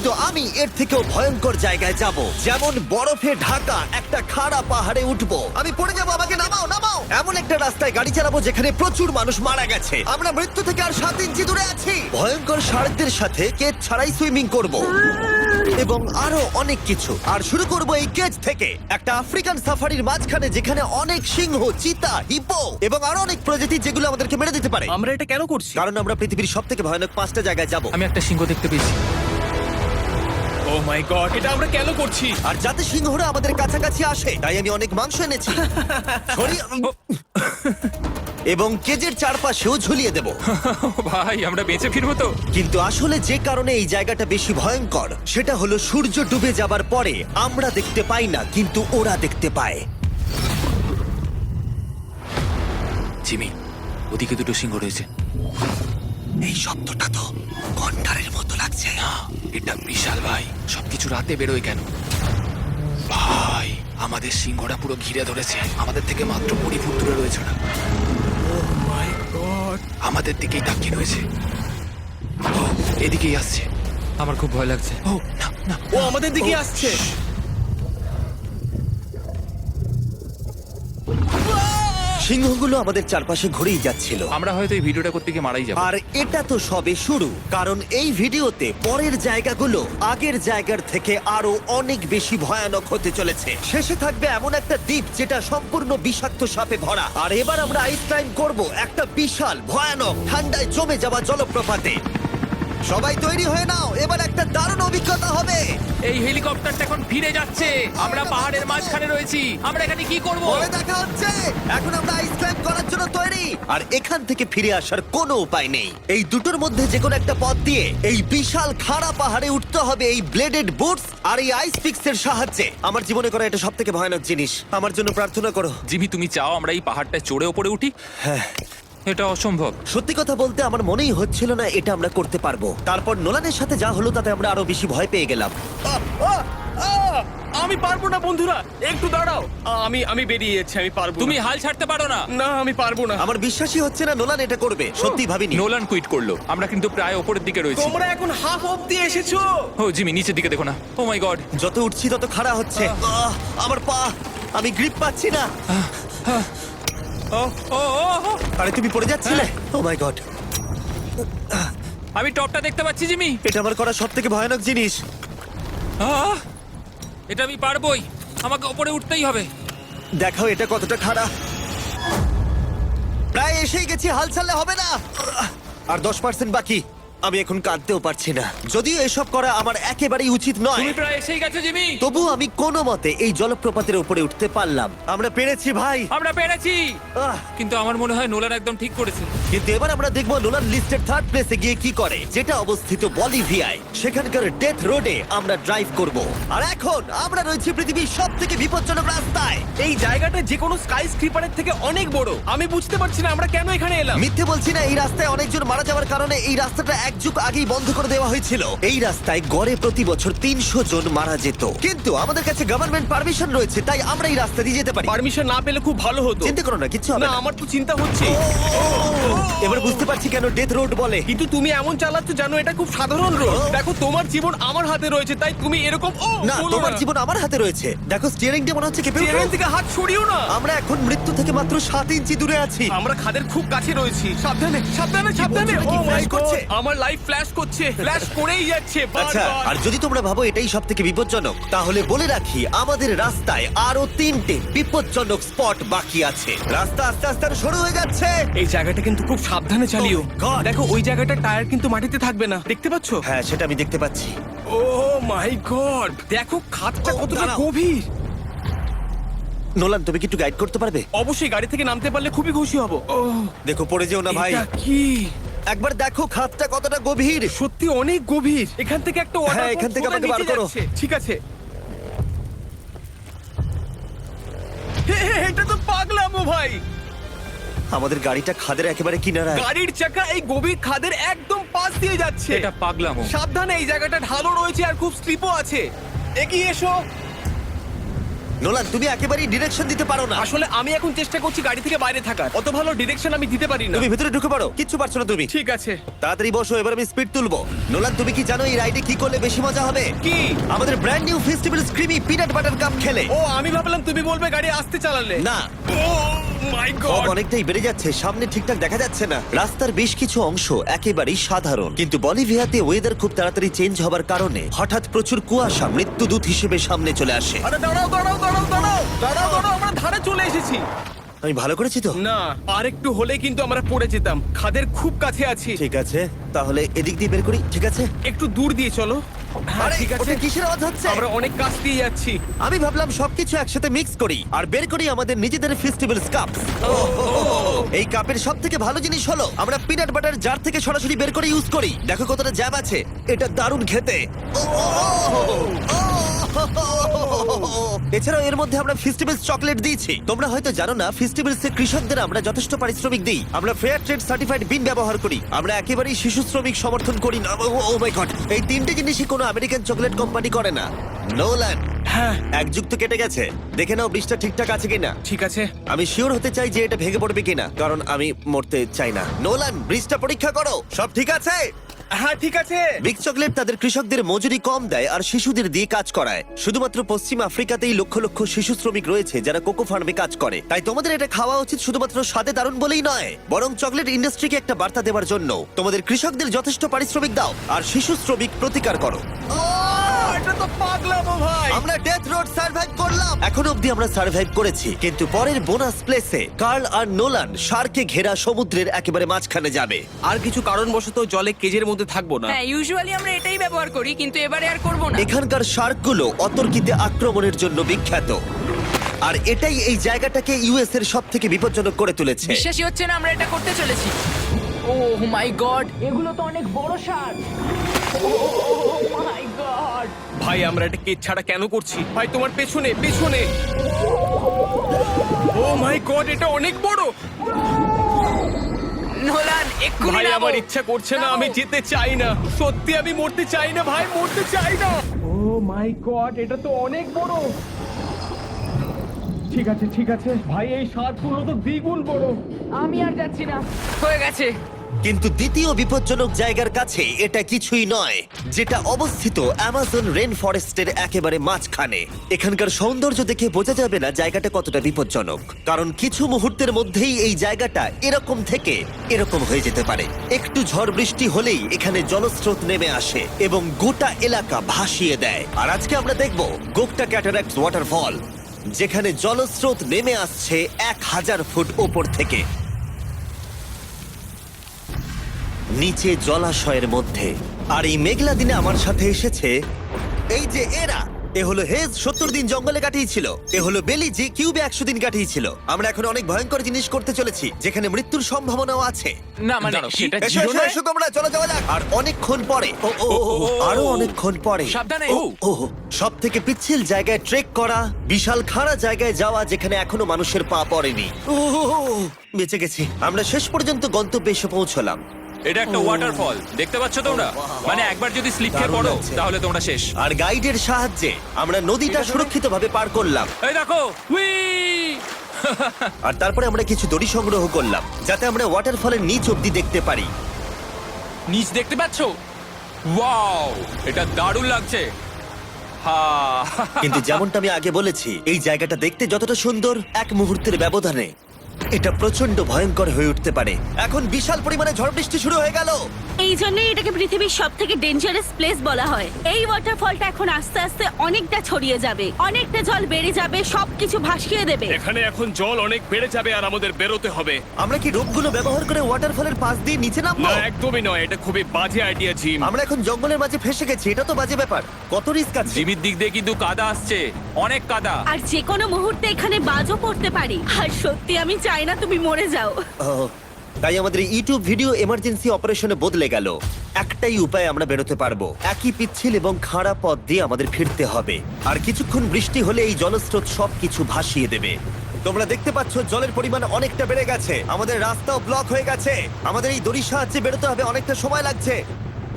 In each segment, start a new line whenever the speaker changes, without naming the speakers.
কিন্তু আমি এর থেকেও ভয়ঙ্কর জায়গায় যাব, যেমন বরফে ঢাকা একটা খাড়া পাহাড়ে উঠবো। আমি পড়ে যাবো, আমাকে নামাও নামাও। এমন একটা রাস্তায় গাড়ি চালাবো যেখানে প্রচুর মানুষ মারা গেছে। আমরা মৃত্যু থেকে আর 7 ইঞ্চি দূরে আছি। ভয়ঙ্কর শার্কদের সাথে কেজ ছাড়াই সুইমিং করব এবং আরো অনেক কিছু। আর শুরু করব এই কেজ থেকে, একটা আফ্রিকান সাফারির মাঝখানে যেখানে অনেক সিংহ, চিতা, হিপো এবং আরো অনেক প্রজাতি যেগুলো আমাদেরকে মেরে দিতে পারে।
আমরা এটা কেন করছি?
কারণ আমরা পৃথিবীর সব থেকে ভয়ানক 5টা জায়গায় যাব।
আমি একটা সিংহ দেখতে পেয়েছি।
ও মাই গড, এটা আমরা কেন করছি?
আর যাতে সিংহরা আমাদের কাছাকাছি আসে তাই আমি অনেক মাংস এনেছি। এবং কেজের চারপাশেও ঝুলিয়ে দেব।
ভাই আমরা বেঁচে ফিরবো তো?
কিন্তু আসলে যে কারণে এই জায়গাটা বেশি ভয়ঙ্কর সেটা হলো সূর্য ডুবে যাবার পরে আমরা দেখতে পাই না, কিন্তু ওরা দেখতে পায়।
জিমি, ওদিকে দুটো সিংহ রয়েছে।
এই শব্দটা তো ঘন্টারের মতো লাগছে।
না, এটা বিশাল ভাই। সবকিছু রাতে বেরোয় কেন? ভাই, আমাদের সিংহটা পুরো ঘিরে ধরেছে। আমাদের থেকে মাত্র 20 ফুট দূরে রয়েছে ওরা।
মাই গড,
আমাদের দিকেই তাকিয়ে রয়েছে। ও, এদিকেই আসছে। আমার খুব ভয় লাগছে। ও না না,
ও আমাদের দিকে আসছে।
সিংহগুলো আমাদের চারপাশে ঘুরেই যাচ্ছিল।
আমরা হয়তো এই ভিডিওটা করতে গিয়ে মারাই যাবো।
আর এটা তো সবে শুরু, কারণ এই ভিডিওতে পরের জায়গাগুলো আগের জায়গার থেকে আরো অনেক বেশি ভয়ানক হতে চলেছে। শেষে থাকবে এমন একটা দ্বীপ যেটা সম্পূর্ণ বিষাক্ত সাপে ভরা। আর এবার আমরা আইস ক্লাইম করব একটা বিশাল ভয়ানক ঠান্ডায় জমে যাওয়া জলপ্রপাতে। সবাই তৈরি হয়ে নাও, এবার একটা দারুণ অভিজ্ঞতা হবে।
এই হেলিকপ্টারটা এখন ফিরে যাচ্ছে। আমরা পাহাড়ের মাঝখানে রয়েছি। আমরা এখানে কি করব?
পরে দেখা হচ্ছে। এখন আমরা আইস ক্লাইম করার জন্য তৈরি। আর এখান থেকে ফিরে আসার কোনো উপায় নেই। এই দুটোর মধ্যে যে কোনো একটা পথ দিয়ে এই বিশাল খাড়া পাহাড়ে উঠতে হবে এই ব্লেডেড বুটস আর এই আইস পিক্সের সাহায্যে। আমার জীবনে করা এটা সবথেকে ভয়ানক জিনিস। আমার জন্য প্রার্থনা করো।
জিমি, তুমি চাও আমরা এই পাহাড়টা চড়ে ওপরে উঠি?
হ্যাঁ,
এটা অসম্ভব।
সত্যি কথা বলতে আমার মনেই হচ্ছিল না এটা আমরা করতে পারবো। তারপর নোলানের সাথে যা হলো তাতে আমরা আরো বেশি ভয় পেয়ে গেলাম।
আমি পারবো না বন্ধুরা, একটু দাঁড়াও। আমি বেরিয়ে যাচ্ছি, আমি পারবো না।
তুমি হাল ছাড়তে পারো না।
না, আমি পারবো না।
আমার বিশ্বাসই হচ্ছে না নোলান এটা করবে। সত্যি ভাবিনি।
নোলান কুইট করলো। আমরা কিন্তু প্রায় ওপরের দিকে রয়েছি।
তোমরা এখন হাফ অব্দি এসেছো।
ও জিমি, নিচের দিকে দেখো না। ও মাই গড।
যত উঠছি তত খাড়া হচ্ছে। আমার পা, আমি গ্রিপ পাচ্ছি না।
ও ও ও,
আরে তুমি পড়ে যাচ্ছিলে? ও মাই গড,
আমি টপটা দেখতে পাচ্ছি জিমি।
এটা আমার করা সবথেকে ভয়ানক জিনিস।
আহ! এটা আমি পারবোই। আমাকে ওপরে উঠতেই হবে।
দেখাও এটা কতটা খাড়া। প্রায় এসেই গেছি, হাল ছাড়লে হবে না। আর 10% বাকি। আমি এখন কাঁদতেও পারছি না, যদিও এসব করা আমার একেবারেই উচিত নয়।
তুমি প্রায় এসেই গেছো জিমি।
তবু আমি কোনো মতে এই জলপ্রপাতের উপরে উঠতে পারলাম। আমরা পেরেছি ভাই।
আমরা পেরেছি।
আহ,
কিন্তু আমার মনে হয় নোলান একদম ঠিক করেছে।
কিন্তু এবার আমরা দেখবো নোলান লিস্টের 3rd প্লেসে গিয়ে কি করে, যেটা অবস্থিত বলিভিয়ায়। সেখানকার ডেথ রোডে আমরা ড্রাইভ করব। আর এখন আমরা রয়েছি পৃথিবীর সবথেকে বিপজ্জনক রাস্তায়।
এই জায়গাটা যে কোনো স্কাই স্ক্রিপারের থেকে অনেক বড়। আমি বুঝতে পারছি না আমরা কেন এখানে এলাম।
মিথ্যে বলছি না, এই রাস্তায় অনেকজন মারা যাওয়ার কারণে এই রাস্তাটা এক যুগ আগেই বন্ধ করে দেওয়া হয়েছিল। এই রাস্তায় গড়ে প্রতি বছর 300 জন মারা যেত, কিন্তু আমাদের কাছে গভর্নমেন্ট পারমিশন রয়েছে, তাই আমরা এই রাস্তা দিয়ে যেতে পারি।
পারমিশন না পেলে খুব ভালো হতো।
চিন্তা করো না, কিচ্ছু হবে
না,
না।
আমার তো চিন্তা হচ্ছে।
এবার বুঝতে পারছি কেন ডেথ রোড বলে।
কিন্তু তুমি এমন চালাচ্ছ জানো এটা খুব সাধারণ রোড। দেখো তোমার জীবন আমার হাতে রয়েছে, তাই তুমি এরকম
না, তোমার জীবন আমার হাতে রয়েছে। দেখো স্টিয়ারিংটা মনে হচ্ছে কেঁপে
স্টিয়ারিং
উঠলো।
থেকে হাত সরিও না।
আমরা এখন মৃত্যু থেকে মাত্র 7 ইঞ্চি দূরে আছি।
আমরা খাদের খুব কাছে রয়েছি। সাবধানে সাবধানে সাবধানে।
বলছো,
ও
কি
মাই
flash করছে?
গড, আমার লাইফ ফ্ল্যাশ করছে, ফ্ল্যাশ করেই যাচ্ছে
আচ্ছা,
বারবার।
আর যদি তোমরা ভাবো এটাই সব থেকে বিপজ্জনক, তাহলে বলে রাখি আমাদের রাস্তায় আরো 3টে বিপজ্জনক স্পট বাকি আছে। রাস্তা আস্তে আস্তে আরো সরু হয়ে যাচ্ছে।
এই জায়গাটা কিন্তু খুব সাবধানে চালিও।
Oh my God!
দেখো ওই জায়গাটা টায়ার কিন্তু মাটিতে থাকবে না, দেখতে পাচ্ছো?
হ্যাঁ, সেটা আমি দেখতে পাচ্ছি।
ও মাই গড, দেখো খাদটা
Oh,
কতটা
দাঁড়াও।
গভীর।
নোলান, তুমি কি একটু গাইড করতে পারবে?
অবশ্যই, গাড়ি থেকে নামতে পারলে খুবই খুশি হব। ও
দেখো পড়ে যেও না ভাই।
এটা কি?
একবার দেখো খাতটা কতটা গভীর।
সত্যি অনেক গভীর। এখান থেকে একটা ওয়াটার
হ্যাঁ, এখান থেকে আমাকে বার করো।
ঠিক আছে। এটা তো পাগলামো ভাই।
আমাদের গাড়িটা খাদের একেবারে কিনারায়।
গাড়ির চাকা এই গভীর খাদের একদম পাশ দিয়ে যাচ্ছে।
এটা পাগলামো।
সাবধানে, এই জায়গাটা ঢালু রয়েছে আর খুব স্লিপও আছে। এগিয়ে এসো।
নোলান, তুমি একেবারেই ডিরেকশন দিতে পারো না।
আসলে আমি এখন চেষ্টা করছি গাড়ি থেকে বাইরে থাকার, অত ভালো ডিরেকশন আমি দিতে পারি না।
তুমি ভিতরে ঢুকে পড়ো, কিচ্ছু পারছো না তুমি।
ঠিক আছে।
তাড়াতাড়ি বসো, এবার আমি স্পিড তুলবো। নোলান, তুমি কি জানো এই রাইডে কি করলে বেশি মজা হবে?
কি?
আমাদের brand new festival screamy peanut butter cup খেলে।
ও, আমি ভাবলাম তুমি বলবে গাড়ি আসতে চালালে।
না,
ও মাই
ফগ
গড।
অনেকটাই বেড়ে যাচ্ছে, সামনে ঠিকঠাক দেখা যাচ্ছে না। রাস্তার বেশ কিছু অংশ একেবারেই সাধারণ, কিন্তু বলিভিয়াতে ওয়েদার খুব তাড়াতাড়ি চেঞ্জ হবার কারণে হঠাৎ প্রচুর কুয়াশা মৃত্যুদূত হিসেবে সামনে চলে আসে।
আরে দাঁড়াও দাঁড়াও দাঁড়াও দাঁড়াও দাঁড়াও দাঁড়াও, আমরা ধারে চলে এসেছি।
আমি ভালো করেছি তো?
না, আর একটু হলে কিন্তু আমরা পড়ে যেতাম, খাদের খুব কাছে আছি।
ঠিক আছে, তাহলে এদিক দিয়ে বের করি। ঠিক আছে,
একটু দূর দিয়ে চলো। হ্যাঁ
আরে,
ঠিক আছে।
ওটা কিসের আওয়াজ হচ্ছে?
আমরা অনেক কাছ দিয়ে যাচ্ছি।
আমি ভাবলাম সবকিছু একসাথে মিক্স করি আর বের করি আমাদের নিজেদের ফেস্টিভ্যাল কাপ। এই কাপের সব থেকে ভালো জিনিস হলো আমরা পিনাট বাটার জার থেকে সরাসরি বের করে ইউজ করি। দেখো কতটা জ্যাব আছে, এটা দারুণ খেতে। এছাড়াও এর মধ্যে আমরা ফেস্টিভ্যালস চকলেট দিয়েছি। তোমরা হয়তো জানো না, ফেস্টিভ্যালস এর কৃষকদের আমরা যথেষ্ট পারিশ্রমিক দিই। আমরা ফেয়ার ট্রেড সার্টিফাইড বিন ব্যবহার করি। আমরা একেবারেই শিশু শ্রমিক সমর্থন করি না। ও মাই গড, এই তিনটে জিনিসই কোনো আমেরিকান চকলেট কোম্পানি করে না। নোলান,
হ্যাঁ
এক যুগ তো কেটে গেছে, দেখে নাও ব্রিজটা ঠিকঠাক আছে কিনা।
ঠিক আছে।
আমি শিওর হতে চাই যে এটা ভেঙে পড়বে কিনা, কারণ আমি মরতে চাই না। নোলান, ব্রিজটা পরীক্ষা করো, সব ঠিক আছে?
হ্যাঁ ঠিক আছে।
বিগ চকলেট তাদের কৃষকদের মজুরি কম দেয় আর শিশুদের দিয়ে কাজ করায়। শুধুমাত্র পশ্চিম আফ্রিকাতেই লক্ষ লক্ষ শিশু শ্রমিক রয়েছে যারা কোকো ফার্মে কাজ করে। তাই তোমাদের এটা খাওয়া উচিত শুধুমাত্র স্বাদে দারুণ বলেই নয়, বরং চকলেট ইন্ডাস্ট্রিকে একটা বার্তা দেওয়ার জন্য। তোমাদের কৃষকদের যথেষ্ট পারিশ্রমিক দাও আর শিশু শ্রমিক প্রতিকার করো।
এটা তো পাগলামো ভাই।
আমরা ডেথ রোড সার্ভাইভ করলাম। এখন অবধি আমরা সার্ভাইভ করেছি, কিন্তু পরের বোনাস প্লেসে কার্ল আর নোলান শার্কে ঘেরা সমুদ্রের একেবারে মাঝখানে যাবে।
আর কিছু কারণবশত জলে কেজের মধ্যে থাকবো না।
হ্যাঁ, ইউজুয়ালি আমরা এটাই ব্যবহার করি, কিন্তু এবারে আর করব না।
এখানকার শার্কগুলো অতর্কিতে আক্রমণের জন্য বিখ্যাত, আর এটাই এই জায়গাটাকে ইউএস এর সব থেকে বিপজ্জনক করে তুলেছে।
বিশ্বাসই হচ্ছে না আমরা এটা করতে চলেছি। ও মাই গড, এগুলো তো অনেক বড় সার। ও মাই গড।
ভাই, আমরা এটা কেজ ছাড়া কেন করছি? ভাই, তোমার পেছনে পেছনে। ও মাই গড, এটা অনেক বড়।
নোলান, এক্ষুনি
ভাই,
নামো।
আমার ইচ্ছা করছে না, আমি যেতে চাই না। সত্যি আমি মরতে চাই না ভাই, মরতে চাই না। ও মাই গড, এটা তো অনেক বড়। ঠিক আছে ঠিক আছে ভাই, এই সাপগুলো তো দ্বিগুণ বড়।
আমি আর যাচ্ছি না, হয়ে গেছে।
কিন্তু দ্বিতীয় বিপজ্জনক জায়গার কাছে এটা কিছুই নয়, যেটা অবস্থিত অ্যামাজন রেন ফরেস্টের একেবারে মাঝখানে। এখানকার সৌন্দর্য দেখে বোঝা যাবে না জায়গাটা কতটা বিপজ্জনক, কারণ কিছু মুহূর্তের মধ্যেই এই জায়গাটা এরকম থেকে এরকম হয়ে যেতে পারে। একটু ঝড় বৃষ্টি হলেই এখানে জলস্রোত নেমে আসে এবং গোটা এলাকা ভাসিয়ে দেয়। আর আজকে আমরা দেখব গোকটা ক্যাটারাক্ট ওয়াটারফল, যেখানে জলস্রোত নেমে আসছে 1000 ফুট ওপর থেকে নিচে জলাশয়ের মধ্যে। আর এই মেঘলা দিনে আমার সাথে এসেছে এই যে এরা। এ হলো হেজ, 70 দিন জঙ্গলে কাটিয়েছিল। এ হলো বেলি, যে কিউবে 100 দিন কাটিয়েছিল। আমরা এখন অনেক ভয়ঙ্কর জিনিস করতে চলেছি, যেখানে মৃত্যুর সম্ভাবনাও আছে।
না মানে সেটা
এসো
জিরো
এসো
নয়?
এসো তোমরা, চলো যাওয়া যাক। আর অনেকক্ষণ পরে আরো অনেকক্ষণ পরে
সাবধানে।
সব থেকে পিচ্ছিল জায়গায় ট্রেক করা, বিশাল খাড়া জায়গায় যাওয়া যেখানে এখনো মানুষের পা পড়েনি। বেঁচে গেছি। আমরা শেষ পর্যন্ত গন্তব্যে এসে পৌঁছলাম।
এটা একটা ওয়াটারফল, দেখতে পাচ্ছ তোমরা? মানে একবার যদি স্লিপ খেয়ে
দারুণ
পড়ো
লাগছে।
তাহলে তোমরা শেষ।
আর গাইডের সাহায্যে আমরা নদীটা সুরক্ষিতভাবে পার করলাম।
এই দেখো, উই!
আর তারপরে আমরা কিছু দড়ি সংগ্রহ করলাম, যাতে আমরা ওয়াটারফলের নিচ অব্দি দেখতে পারি।
নিচ দেখতে পাচ্ছ? ওয়াও, এটা দারুণ লাগছে। হা!
কিন্তু যেমনটা আমি আগে বলেছি, এই জায়গাটা দেখতে যতটা সুন্দর, এক মুহূর্তের ব্যবধানে এটা প্রচন্ড ভয়ঙ্কর হয়ে উঠতে পারে। এখন বিশাল পরিমাণে ঝড় বৃষ্টি শুরু হয়ে গেল।
এই জন্যই এটাকে পৃথিবীর সব থেকে ডেঞ্জারাস প্লেস বলা হয়। এই ওয়াটারফলটা এখন আস্তে আস্তে অনেকটা ছড়িয়ে যাবে, অনেকটা জল বেড়ে যাবে, সবকিছু ভাসিয়ে দেবে।
এখানে এখন জল অনেক বেড়ে যাবে আর আমাদের বেরোতে হবে।
আমরা কি রোপগুলো ব্যবহার করে ওয়াটারফলের পাশ দিয়ে নিচে নামবো?
না, একদমই নয়, এটা খুবই বাজে আইডিয়া জিম।
আমরা এখন জঙ্গলের মাঝে ফেসে গেছি, এটা তো বাজে ব্যাপার। কত রিস্ক আছে।
জিমির দিক দিয়ে কিন্তু কাদা আসছে, অনেক কাদা।
আর যে কোনো মুহূর্তে এখানে বাজও পড়তে পারি। আর সত্যি আমি চাই না তুমি মরে যাও।
তাই আমাদের ইউটিউব ভিডিও এমার্জেন্সি অপারেশনে বদলে গেল। একটাই উপায় আমরা বেরোতে পারবো, একই পিচ্ছিল এবং খাড়া পথ দিয়ে আমাদের ফিরতে হবে। আর কিছুক্ষণ বৃষ্টি হলে এই জলস্রোত সবকিছু ভাসিয়ে দেবে। তোমরা দেখতে পাচ্ছ জলের পরিমাণ অনেকটা বেড়ে গেছে, আমাদের রাস্তাও ব্লক হয়ে গেছে। আমাদের এই দড়ির সাহায্যে বেরোতে হবে, অনেকটা সময় লাগছে।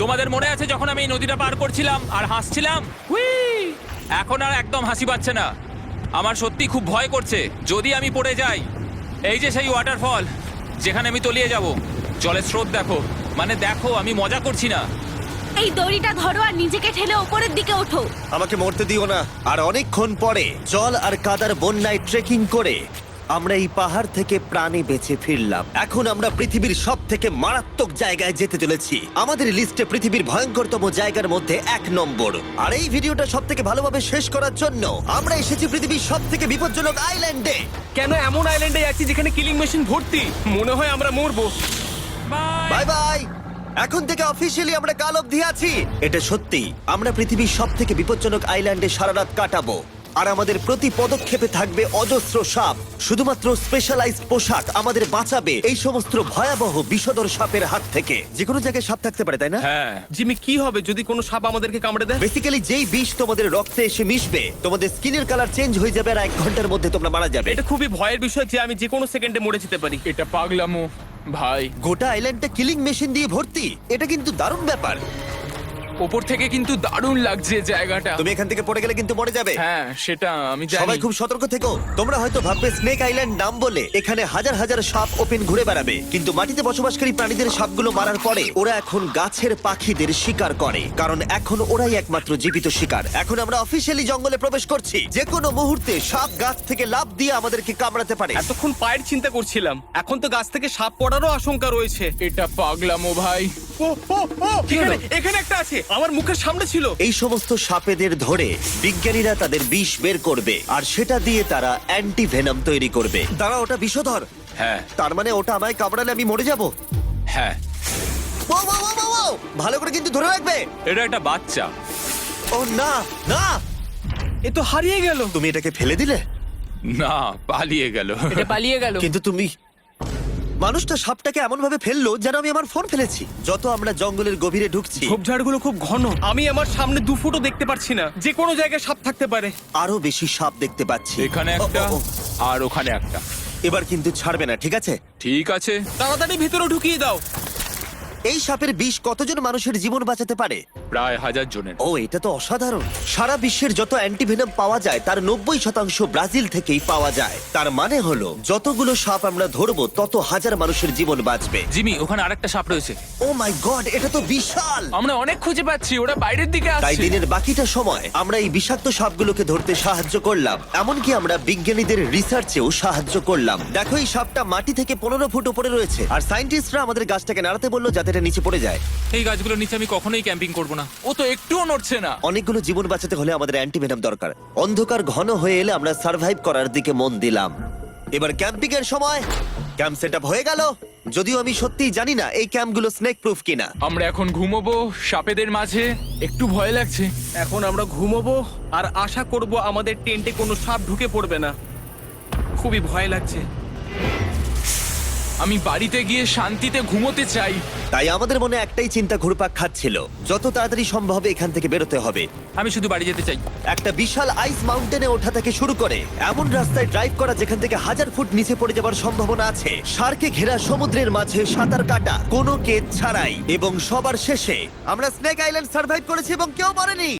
তোমাদের মনে আছে যখন আমি এই নদীটা পার করছিলাম আর হাসছিলাম? উই! এখন আর একদম হাসি পাচ্ছে না। আমার সত্যি খুব ভয় করছে, যদি আমি পড়ে যাই। এই যে সেই ওয়াটারফল যেখানে আমি তলিয়ে যাব। জলের স্রোত দেখো, মানে দেখো, আমি মজা করছি না।
এই দড়িটা ধরো আর নিজেকে ঠেলে ওপরের দিকে ওঠো।
আমাকে মরতে দিও না। আর অনেকক্ষণ পরে জল আর কাদার বন্যায় ট্রেকিং করে আমরা এই পাহাড় থেকে প্রাণে বেঁচে ফিরলাম। এখন আমরা পৃথিবীর সব থেকে মারাত্মক জায়গায় যেতে চলেছি। আমাদের লিস্টে পৃথিবীর ভয়ঙ্করতম জায়গার মধ্যে 1 নম্বর। আর এই ভিডিওটা সব থেকে ভালোভাবে শেষ করার জন্য আমরা এসেছি পৃথিবীর সব থেকে বিপজ্জনক আইল্যান্ডে।
কেন এমন আইল্যান্ডে আছি যেখানে কিলিং মেশিন ভর্তি? মনে হয় আমরা মরবো।
Bye bye. এখন থেকে অফিসিয়ালি আমরা কাল অবধি আছি। এটা সত্যি, আমরা পৃথিবীর সব থেকে বিপজ্জনক আইল্যান্ডে সারা রাত কাটাবো। আর আমাদের প্রতি পদক্ষেপে থাকবে অজস্র সাপ। শুধুমাত্র স্পেশালাইজড পোশাক আমাদের বাঁচাবে এই সমস্ত ভয়াবহ বিষধর সাপের হাত থেকে। যে কোনো জায়গায় সাপ থাকতে পারে, তাই না?
হ্যাঁ,
জিমি, কি হবে যদি কোনো সাপ আমাদেরকে কামড়ে দেয়?
বেসিক্যালি যেই বিষ তোমাদের রক্তে এসে মিশবে, তোমাদের স্কিনের কালার চেঞ্জ হয়ে যাবে আর 1 ঘন্টার মধ্যে তোমরা মারা যাবে।
এটা খুবই ভয়ের বিষয় যে আমি যে কোনো সেকেন্ডে মরে যেতে পারি।
এটা পাগলামো ভাই।
গোটা আইল্যান্ডটা কিলিং মেশিন দিয়ে ভর্তি। এটা কিন্তু দারুণ ব্যাপার।
ওপর থেকে কিন্তু দারুণ লাগছে জায়গাটা।
তুমি এখান থেকে পড়ে গেলে কিন্তু মরে যাবে।
হ্যাঁ, সেটা আমি জানি।
সবাই খুব সতর্ক থেকো। তোমরা হয়তো ভাববে স্নেক আইল্যান্ড নাম বলে এখানে হাজার হাজার সাপ ওপেন ঘুরে বেড়াবে, কিন্তু মাটিতে বসবাসকারী প্রাণীদের সাপগুলো মারার পরে ওরা এখন গাছের পাখিদের শিকার করে, কারণ এখন ওরাই একমাত্র জীবিত শিকার। এখন আমরা অফিসিয়ালি জঙ্গলে প্রবেশ করছি। যে কোনো মুহূর্তে সাপ গাছ থেকে লাফ দিয়ে আমাদেরকে কামড়াতে পারে।
এতক্ষণ পায়ের চিন্তা করছিলাম, এখন তো গাছ থেকে সাপ পড়ারও আশঙ্কা রয়েছে।
এটা পাগলামো ভাই।
ও ও ও, এখানে একটা আছে, আমার মুখের সামনে ছিল।
এই সমস্ত সাপেদের ধরে বিজ্ঞানীরা তাদের বিষ বের করবে, আর সেটা দিয়ে তারা অ্যান্টি ভেনাম তৈরি করবে। তারা ওটা বিষধর।
হ্যাঁ
তার মানে ওটা আমায় কামড়ালে আমি মরে যাব।
হ্যাঁ,
ভালো করে কিন্তু ধরে রাখবে।
এটা একটা বাচ্চা।
ও না না,
এ তো হারিয়ে গেল।
তুমি এটাকে ফেলে দিলে।
না, পালিয়ে গেল।
এটা পালিয়ে গেল।
কিন্তু তুমি, মানুষটা সাপটাকে এমন ভাবে ফেললো যেন আমি আমার ফোন ফেলেছি। যত আমরা জঙ্গলের গভীরে ঢুকছি,
ঝোপঝাড়গুলো খুব ঘন, আমি আমার সামনে 2 ফুটও দেখতে পারছি না। যে কোনো জায়গায় সাপ থাকতে পারে।
আরো বেশি সাপ দেখতে পাচ্ছি।
এখানে একটা
ও, ও, ও।
আর ওখানে একটা।
এবার কিন্তু ছাড়বে না, ঠিক আছে?
ঠিক আছে।
তাড়াতাড়ি ভিতরে ঢুকিয়ে দাও।
এই সাপের বিষ কতজন মানুষের জীবন বাঁচাতে পারে?
প্রায় 1000 জনের।
ও, এটা তো অসাধারণ। সারা বিশ্বের যত অ্যান্টিভেনম পাওয়া যায় তার 90% ব্রাজিল থেকেই পাওয়া যায়। তার মানে হলো যতগুলো সাপ আমরা ধরবো তত হাজার মানুষের জীবন বাঁচবে।
জিমি, ওখানে আরেকটা সাপ রয়েছে।
ও মাই গড, এটা তো বিশাল।
আমরা অনেক খুঁজে পাচ্ছি, ওরা বাইরের দিকে
তাই
আসছে।
দিনের বাকিটা সময় আমরা এই বিষাক্ত সাপগুলোকে ধরতে সাহায্য করলাম। এমনকি আমরা বিজ্ঞানীদের রিসার্চেও সাহায্য করলাম। দেখো, এই সাপটা মাটি থেকে 15 ফুট উপরে রয়েছে, আর সায়েন্টিস্টরা আমাদের গাছটাকে নাড়াতে বললো যাতে এটা নিচে পড়ে যায়।
এই গাছগুলোর নিচে আমি কখনোই ক্যাম্পিং করব না। ও তো একটুও নড়ছে না।
অনেকগুলো জীবন বাঁচাতে হলে আমাদের অ্যান্টিভেনম দরকার। অন্ধকার ঘন হয়ে এলে আমরা সার্ভাইভ করার দিকে মন দিলাম। এবার ক্যাম্পিং এর সময়। ক্যাম্প সেটআপ হয়ে গেল, যদিও আমি সত্যিই জানি না এই ক্যাম্পগুলো স্নেক প্রুফ কিনা।
আমরা এখন ঘুমোবো সাপেদের মাঝে। একটু ভয় লাগছে।
এখন আমরা ঘুমোবো আর আশা করব আমাদের টেন্টে কোনো সাপ ঢুকে পড়বে না। খুবই ভয় লাগছে।
আমি বাড়িতে গিয়ে শান্তিতে ঘুমোতে চাই।
তাই আমাদের মনে একটাই চিন্তা ঘুরপাক খাচ্ছিল, যত তাড়াতাড়ি সম্ভব এখান থেকে বেরোতে হবে।
আমি শুধু বাড়ি যেতে চাই।
একটা বিশাল আইস মাউন্টেনে ওঠা থেকে শুরু করে এমন রাস্তায় ড্রাইভ করা যেখান থেকে 1000 ফুট নিচে পড়ে যাবার সম্ভাবনা আছে, শার্কে ঘেরা সমুদ্রের মাঝে সাঁতার কাটা কোনো কেদ ছাড়াই, এবং সবার শেষে আমরা স্নেক আইল্যান্ড সার্ভাইভ করেছি এবং কেউ মরেনি।